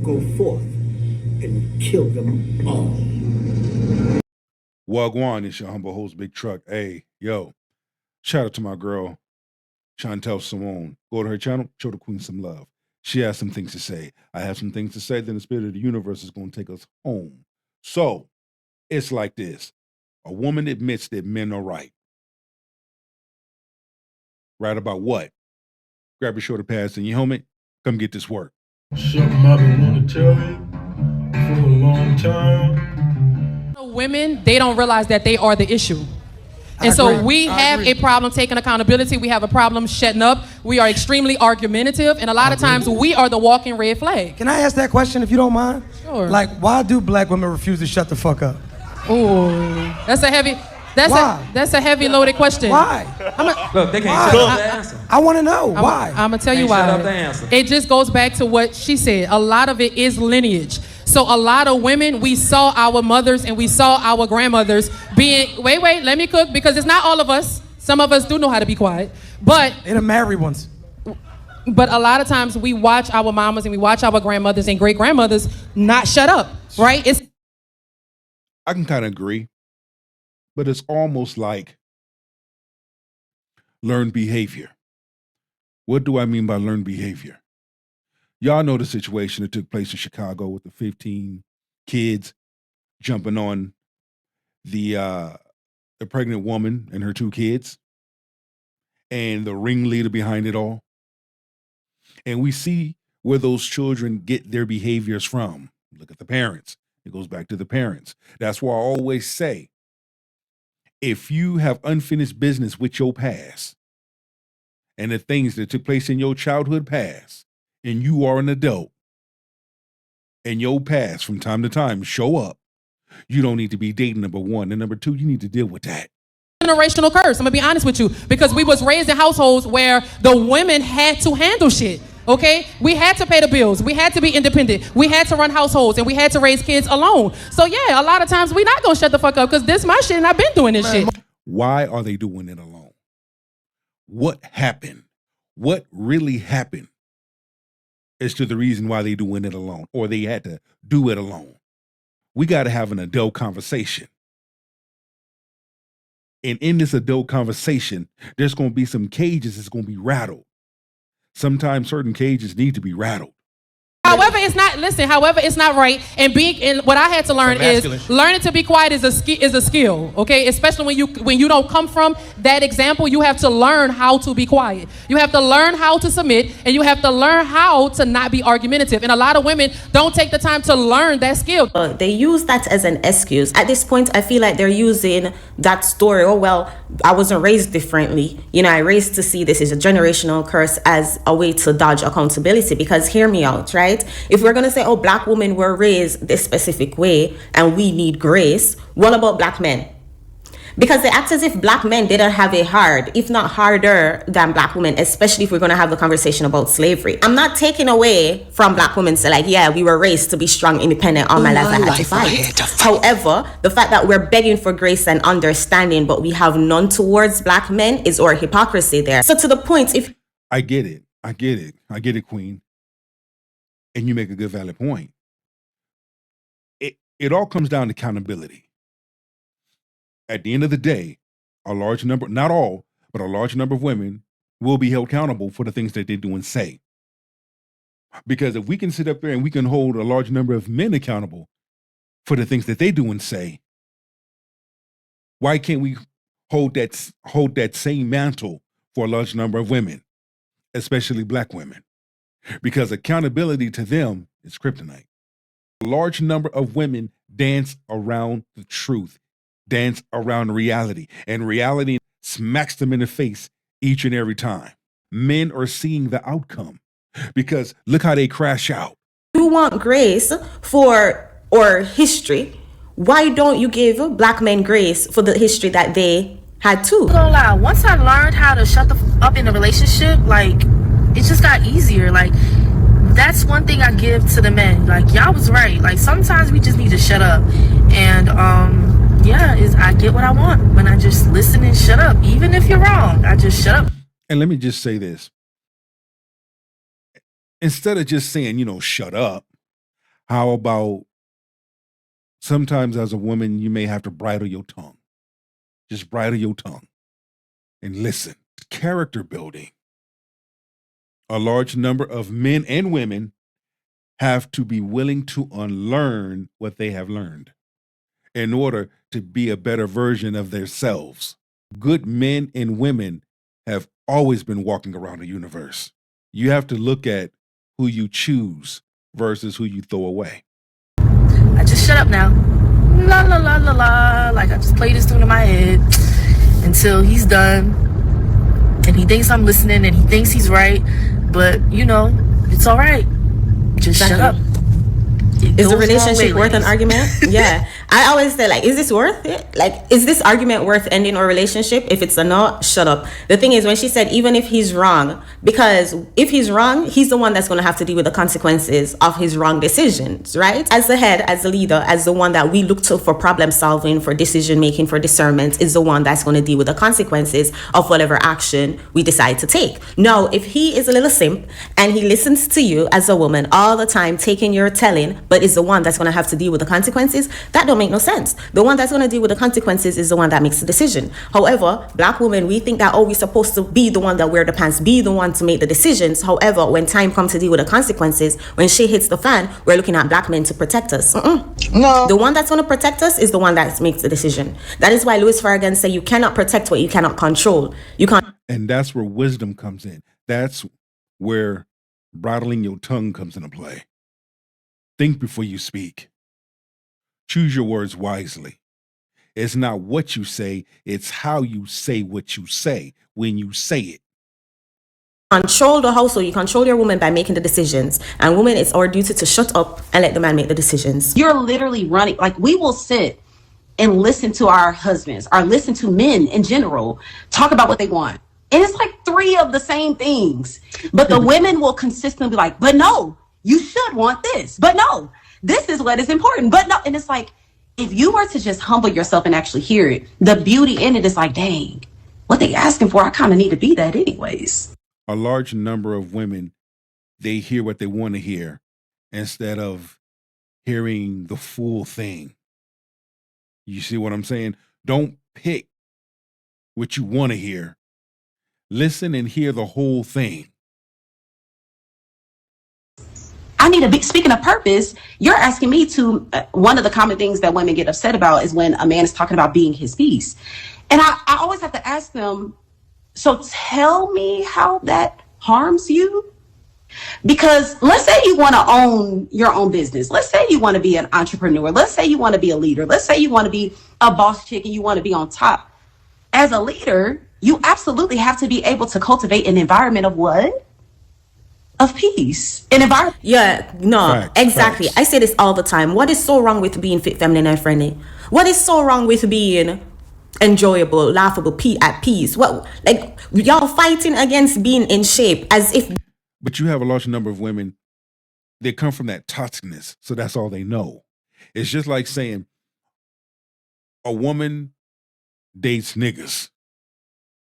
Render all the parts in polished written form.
go forth and kill them all. Wagwan, it's your humble host, Big Truck. Hey, yo, shout out to my girl, Chantel Simone. Go to her channel, show the queen some love. She has some things to say. I have some things to say. Then the spirit of the universe is going to take us home. So it's like this. A woman admits that men are right. Right about what? Grab your shoulder pads and your helmet. Come get this work. Something I've been wanting to tell you for a long time. Women, they don't realize that they are the issue. And so we have a problem taking accountability. We have a problem shutting up. We are extremely argumentative. And a lot of times we are the walking red flag. Can I ask that question if you don't mind? Sure. Like, why do black women refuse to shut the fuck up? Ooh, that's a heavy, that's a heavy loaded question. Why? Look, they can't shut up the answer. I want to know why. I'm gonna tell you Can't why. shut up the answer. It just goes back to what she said. A lot of it is lineage. So a lot of women, we saw our mothers and we saw our grandmothers being, wait, let me cook, because it's not all of us. Some of us do know how to be quiet, but They the married ones. But a lot of times we watch our mamas and we watch our grandmothers and great grandmothers not shut up, right? I can kind of agree, but it's almost like learned behavior. What do I mean by learned behavior? Y'all know the situation that took place in Chicago with the 15 kids jumping on the pregnant woman and her 2 kids and the ringleader behind it all. And we see where those children get their behaviors from. Look at the parents. It goes back to the parents. That's why I always say, if you have unfinished business with your past and the things that took place in your childhood past, and you are an adult, and your past from time to time show up, you don't need to be dating, number one. And number two, you need to deal with that. Generational curse. I'm gonna be honest with you, because we was raised in households where the women had to handle shit. Okay, we had to pay the bills. We had to be independent. We had to run households, and we had to raise kids alone. So yeah, a lot of times we not gonna shut the fuck up because this my shit, and I've been doing this shit. Why are they doing it alone? What happened? What really happened as to the reason why they doing it alone, or they had to do it alone? We got to have an adult conversation. And in this adult conversation, there's going to be some cages that's going to be rattled. Sometimes certain cages need to be rattled. However, it's not right. And what I had to learn is learning to be quiet is a skill. Okay, especially when you don't come from that example, you have to learn how to be quiet. You have to learn how to submit, and you have to learn how to not be argumentative. And a lot of women don't take the time to learn that skill. They use that as an excuse. At this point, I feel like they're using that story. Oh well, I wasn't raised differently. I raised to see this is a generational curse as a way to dodge accountability. Because hear me out, right? If we're going to say, oh, black women were raised this specific way and we need grace, what about black men? Because they act as if black men didn't have it hard, if not harder than black women, especially if we're going to have the conversation about slavery. I'm not taking away from black women to like, yeah, we were raised to be strong, independent, all my life I had to fight. However, the fact that we're begging for grace and understanding, but we have none towards black men is our hypocrisy there. So to the point, if... I get it, Queen. And you make a good, valid point. It all comes down to accountability. At the end of the day, a large number, not all, but a large number of women will be held accountable for the things that they do and say. Because if we can sit up there and we can hold a large number of men accountable for the things that they do and say, why can't we hold that same mantle for a large number of women, especially black women? Because accountability to them is kryptonite. A large number of women dance around the truth, dance around reality, and reality smacks them in the face each and every time. Men are seeing the outcome because look how they crash out. You want grace for our history. Why don't you give black men grace for the history that they had too? I'm gonna lie, once I learned how to shut the up in a relationship, like, it just got easier. Like, that's one thing I give to the men. Like, y'all was right. Like, sometimes we just need to shut up. And I get what I want when I just listen and shut up. Even if you're wrong, I just shut up. And let me just say this. Instead of just saying, shut up, How about sometimes as a woman, you may have to bridle your tongue. Just bridle your tongue and listen. Character building. A large number of men and women have to be willing to unlearn what they have learned in order to be a better version of themselves. Good men and women have always been walking around the universe. You have to look at who you choose versus who you throw away. I just shut up now. La la la la la. Like I just played this tune in my head until he's done. And he thinks I'm listening and he thinks he's right. But, you know, it's all right. Just shut up. Is the relationship worth an argument? Yeah. I always say, like, is this worth it? Like, is this argument worth ending our relationship? If it's a no, shut up. The thing is, when she said, even if he's wrong, because if he's wrong, he's the one that's going to have to deal with the consequences of his wrong decisions, right? As the head, as the leader, as the one that we look to for problem solving, for decision making, for discernment, is the one that's going to deal with the consequences of whatever action we decide to take. Now, if he is a little simp and he listens to you as a woman all the time, taking your telling, but is the one that's going to have to deal with the consequences, that don't make no sense. The one that's going to deal with the consequences is the one that makes the decision. However, black women, we think that, oh, we're supposed to be the one that wear the pants, be the one to make the decisions. However, when time comes to deal with the consequences, when shit hits the fan, we're looking at black men to protect us. No. The one that's going to protect us is the one that makes the decision. That is why Louis Farragut say you cannot protect what you cannot control. You can't. And that's where wisdom comes in. That's where bridling your tongue comes into play. Think before you speak. Choose your words wisely. It's not what you say, it's how you say what you say when you say it. Control the household. You control your woman by making the decisions. And women, it's our duty to shut up and let the man make the decisions. You're literally running. Like, we will sit and listen to our husbands or listen to men in general talk about what they want. And it's like 3 of the same things. But the women will consistently be like, but no, you should want this. But no, this is what is important. But no. And it's like, if you were to just humble yourself and actually hear it, the beauty in it is like, dang, what they asking for, I kind of need to be that anyways. A large number of women, they hear what they want to hear instead of hearing the full thing. You see what I'm saying? Don't pick what you want to hear. Listen and hear the whole thing. I need to be, speaking of purpose, you're asking me to, one of the common things that women get upset about is when a man is talking about being his piece. And I always have to ask them, so tell me how that harms you. Because let's say you want to own your own business. Let's say you want to be an entrepreneur. Let's say you want to be a leader. Let's say you want to be a boss chick and you want to be on top. As a leader, you absolutely have to be able to cultivate an environment of what? Of peace. An environment. Yeah, no, Facts, exactly. facts. I say this all the time. What is so wrong with being fit, feminine, and friendly? What is so wrong with being enjoyable, laughable, at peace? What, like, y'all fighting against being in shape as if. But you have a large number of women, they come from that toxicness, so that's all they know. It's just like saying a woman dates niggas,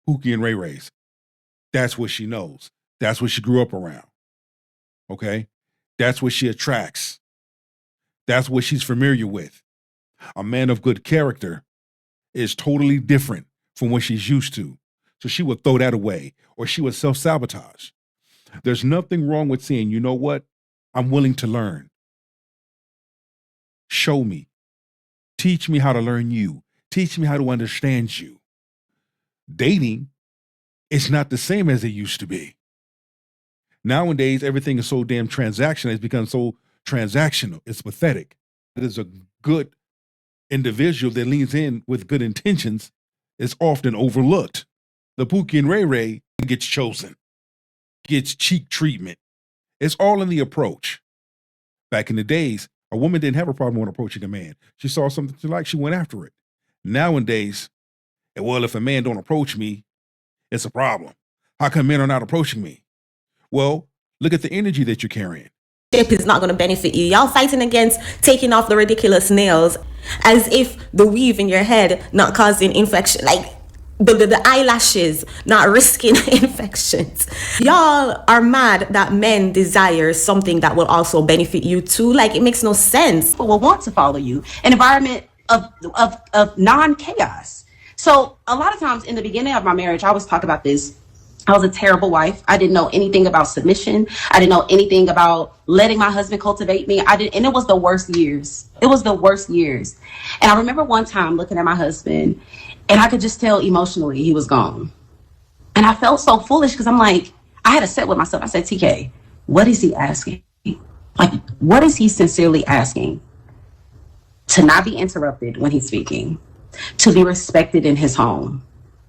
Pookie and Ray Rays. That's what she knows. That's what she grew up around. Okay? That's what she attracts. That's what she's familiar with. A man of good character is totally different from what she's used to. So she would throw that away, or she would self-sabotage. There's nothing wrong with saying, you know what? I'm willing to learn. Show me. Teach me how to learn you. Teach me how to understand you. Dating is not the same as it used to be. Nowadays, everything is so damn transactional. It's become so transactional. It's pathetic. It is a good individual that leans in with good intentions is often overlooked. The Pookie and Ray Ray gets chosen, gets cheek treatment. It's all in the approach. Back in the days, a woman didn't have a problem with approaching a man. She saw something she liked, she went after it. Nowadays, well, if a man don't approach me, it's a problem. How come men are not approaching me? Well, look at the energy that you're carrying. Shape is not going to benefit you. Y'all fighting against taking off the ridiculous nails as if the weave in your head not causing infection. Like, the eyelashes, not risking infections. Y'all are mad that men desire something that will also benefit you too. Like, it makes no sense. People will want to follow you. An environment of non-chaos. So a lot of times in the beginning of my marriage, I always talk about this. I was a terrible wife. I didn't know anything about submission. I didn't know anything about letting my husband cultivate me. And it was the worst years. It was the worst years. And I remember one time looking at my husband, and I could just tell emotionally he was gone. And I felt so foolish because I'm like, I had to sit with myself. I said, TK, what is he asking? Like, what is he sincerely asking? To not be interrupted when he's speaking, to be respected in his home,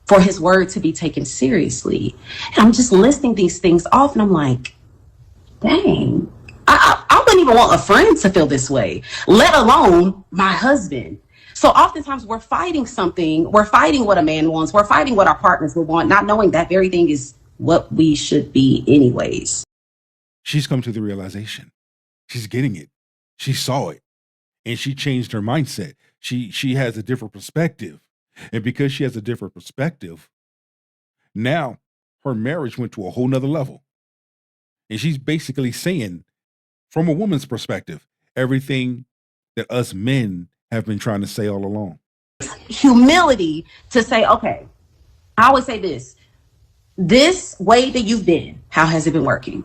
for his word to be taken seriously. And I'm just listing these things off, and I'm like, dang, I wouldn't even want a friend to feel this way, let alone my husband. So oftentimes we're fighting something, we're fighting what a man wants, we're fighting what our partners will want, not knowing that very thing is what we should be anyways. She's come to the realization. She's getting it. She saw it. And she changed her mindset. She has a different perspective. And because she has a different perspective, now her marriage went to a whole nother level. And she's basically saying, from a woman's perspective, everything that us men have been trying to say all along. Humility to say, okay, I always say this way that you've been, how has it been working?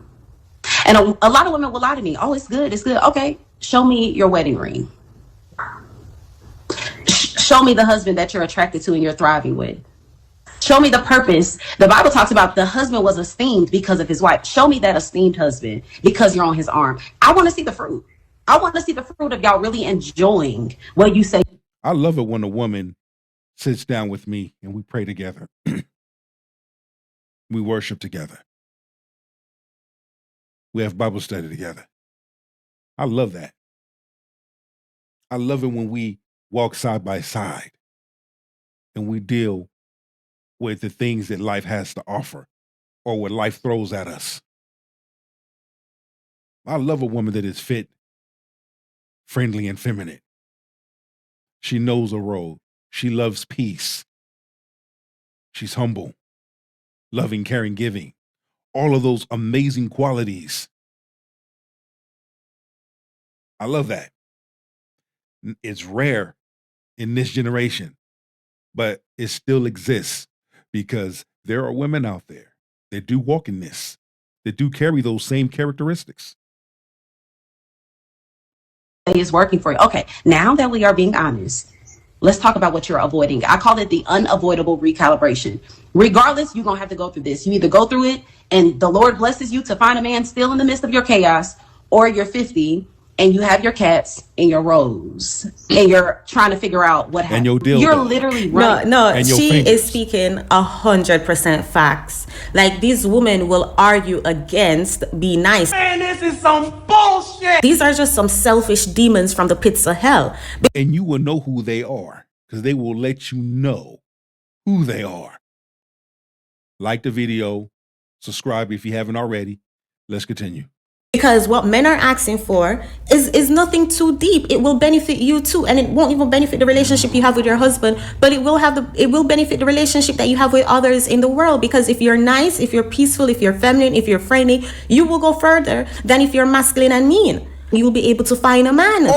And a lot of women will lie to me. Oh, it's good. It's good. Okay, show me your wedding ring. Show me the husband that you're attracted to and you're thriving with. Show me the purpose. The Bible talks about the husband was esteemed because of his wife. Show me that esteemed husband because you're on his arm. I want to see the fruit. I want to see the fruit of y'all really enjoying what you say. I love it when a woman sits down with me and we pray together. We worship together. We have Bible study together. I love that. I love it when we walk side by side and we deal with the things that life has to offer or what life throws at us. I love a woman that is fit, friendly, and feminine. She knows her role. She loves peace. She's humble, loving, caring, giving. All of those amazing qualities. I love that. It's rare in this generation, but it still exists because there are women out there that do walk in this, that do carry those same characteristics. Is working for you. Okay, now that we are being honest, let's talk about what you're avoiding. I call it the unavoidable recalibration. Regardless, you're going to have to go through this. You either go through it and the Lord blesses you to find a man still in the midst of your chaos, or you're 50 and you have your cats and your rose and you're trying to figure out what happened. And your dildo. You're literally right. No, she is speaking 100% facts. Like, these women will argue against be nice. Man, this is some bullshit. These are just some selfish demons from the pits of hell. And you will know who they are because they will let you know who they are. Like the video, subscribe if you haven't already. Let's continue. Because what men are asking for is nothing too deep. It will benefit you too, and it won't even benefit the relationship you have with your husband, but it will benefit the relationship that you have with others in the world. Because if you're nice, if you're peaceful, if you're feminine, if you're friendly, you will go further than if you're masculine and mean. You will be able to find a man.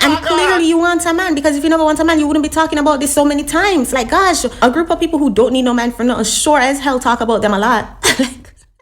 And clearly you want a man, because if you never want a man, you wouldn't be talking about this so many times. Like, gosh, a group of people who don't need no man for nothing sure as hell talk about them a lot.